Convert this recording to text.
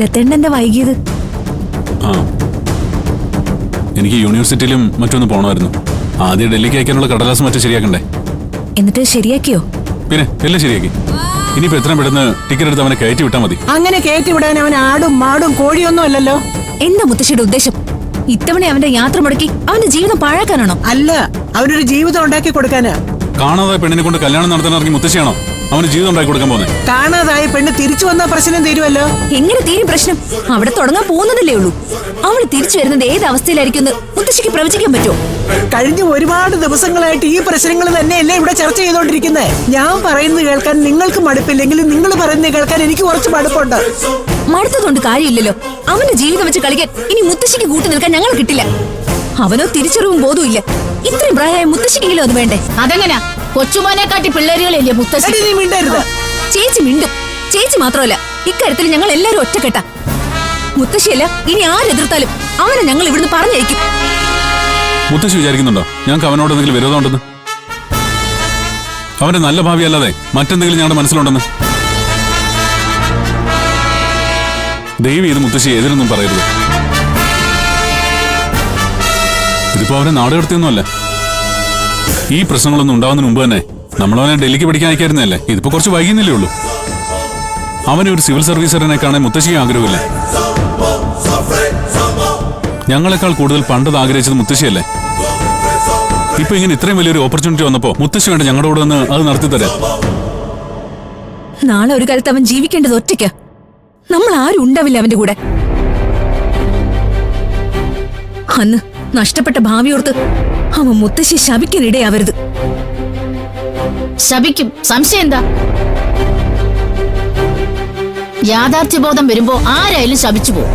ദത്തേണ്ട വൈകിയത്? ആ, എനിക്ക് യൂണിവേഴ്സിറ്റിയിലും മറ്റൊന്ന് പോണമായിരുന്നു. ആദ്യം ഡൽഹിക്ക് അയക്കാനുള്ള കടലാസ് മറ്റും ശരിയാക്കണ്ടേ. എന്നിട്ട് ശരിയാക്കിയോ? പിന്നെ എല്ലാം ശരിയാക്കി. ഇനിയിപ്പോ എത്രയും പെട്ടെന്ന് ടിക്കറ്റ് എടുത്ത് അവനെ കയറ്റി വിട്ടാൽ മതി. അങ്ങനെ കയറ്റി വിടാൻ അവൻ ആടും മാടും കോഴിയൊന്നും അല്ലല്ലോ. എന്താ മുത്തശ്ശിയുടെ ഉദ്ദേശം? ഇത്തവണ അവന്റെ യാത്ര മുടക്കി അവന്റെ ജീവിതം പാഴാക്കാനാണോ? അല്ല, അവനൊരു ജീവിതം ഉണ്ടാക്കി കൊടുക്കാനാ. കാണാതായ പെണ്ണിനെ കൊണ്ട് കല്യാണം നടത്താൻ ഇറങ്ങി മുത്തശ്ശിയാണോ അവന് ജീവിതം ഉണ്ടാക്കി കൊടുക്കാൻ പോകുന്നത്? കാണാതായ പെണ്ണ് തിരിച്ചു വന്ന പ്രശ്നം തീരുമല്ലോ. എങ്ങനെ തീരും പ്രശ്നം? അവിടെ തുടങ്ങാൻ പോകുന്നതല്ലേ ഉള്ളൂ. അവൾ തിരിച്ചു വരുന്നത് ഏത് അവസ്ഥയിലായിരിക്കും മുത്തശ്ശിക്ക് പ്രവചിക്കാൻ പറ്റുമോ? കഴിഞ്ഞ ഒരുപാട് ദിവസങ്ങളായിട്ട് ഈ പ്രശ്നങ്ങൾ തന്നെയല്ലേ ഇവിടെ ചർച്ച ചെയ്തോണ്ടിരിക്കുന്നത്. ഞാൻ പറയുന്നത് കേൾക്കാൻ നിങ്ങൾക്ക് മടുപ്പില്ലെങ്കിലും നിങ്ങൾ പറയുന്നത് കേൾക്കാൻ എനിക്ക് കുറച്ച് മടുപ്പുണ്ട്. മടുത്തതുകൊണ്ട് കാര്യമില്ലല്ലോ. അവന്റെ ജീവിതം വെച്ച് കളിക്കാൻ ഇനി മുത്തശ്ശിക്ക് കൂട്ടി നിൽക്കാൻ ഞങ്ങൾ കിട്ടില്ല. അവനോ തിരിച്ചറിവും ബോധവും ഇല്ല. ഇത്രയും പ്രായമായ മുത്തശ്ശിക്കെങ്കിലും അത് വേണ്ടേ? അതെങ്ങനാ? കൊച്ചുമോനെ കാട്ടി പിള്ളേരുകളല്ലേ മുത്തശ്ശി. നീ മിണ്ടരുത്. ചേച്ചി മിണ്ടും. ചേച്ചി മാത്രമല്ല, ഇക്കാര്യത്തിൽ ഞങ്ങൾ എല്ലാരും ഒറ്റക്കെട്ടാ. മുത്തശ്ശിയല്ല, ഇനി ആരെതിർത്താലും അവനെ ഞങ്ങൾ ഇവിടുന്ന് പറഞ്ഞയക്കും. മുത്തശ്ശി വിചാരിക്കുന്നുണ്ടോ ഞങ്ങൾക്ക് അവനോട് എന്തെങ്കിലും വിരോധമുണ്ടെന്ന്? അവന്റെ നല്ല ഭാവി അല്ലാതെ മറ്റെന്തെങ്കിലും ഞങ്ങളുടെ മനസ്സിലുണ്ടെന്ന്? ദയവ് ചെയ്ത് മുത്തശ്ശി എതിരൊന്നും പറയരുത്. ഇതിപ്പോ അവനെ നാട് കടത്തിയൊന്നുമല്ല. ഈ പ്രശ്നങ്ങളൊന്നും ഉണ്ടാവുന്നതിന് മുമ്പ് തന്നെ നമ്മളവനെ ഡൽഹിക്ക് പഠിക്കാൻ അയക്കായിരുന്നല്ലേ. ഇതിപ്പോ കുറച്ച് വൈകുന്നില്ലേ ഉള്ളൂ. അവനെ ഒരു സിവിൽ സർവീസുകാരനെ കാണാൻ മുത്തശ്ശിക്ക് ആഗ്രഹമില്ല. ഞങ്ങളെക്കാൾ കൂടുതൽ പണ്ടത് ആഗ്രഹിച്ചത് മുത്തശ്ശിയല്ലേ. ഇപ്പൊ ഇങ്ങനെ ഇത്രയും വലിയൊരു ഓപ്പർച്യൂണിറ്റി വന്നപ്പോ മുത്തശ്ശി വേണ്ട ഞങ്ങളുടെ കൂടെ വന്ന് അത് നടത്തിത്തരാം. നാളെ ഒരു കാലത്ത് അവൻ ജീവിക്കേണ്ടത് ഒറ്റയ്ക്കാ. നമ്മൾ ആരും ഉണ്ടാവില്ല അവന്റെ കൂടെ. അന്ന് നഷ്ടപ്പെട്ട ഭാവിയോർത്ത് അവൻ മുത്തശ്ശി ശപിക്കാനിടയാവരുത്. ശപിക്കും, സംശയം എന്താ? യാഥാർത്ഥ്യബോധം വരുമ്പോ ആരായാലും ശപിച്ചു പോകും.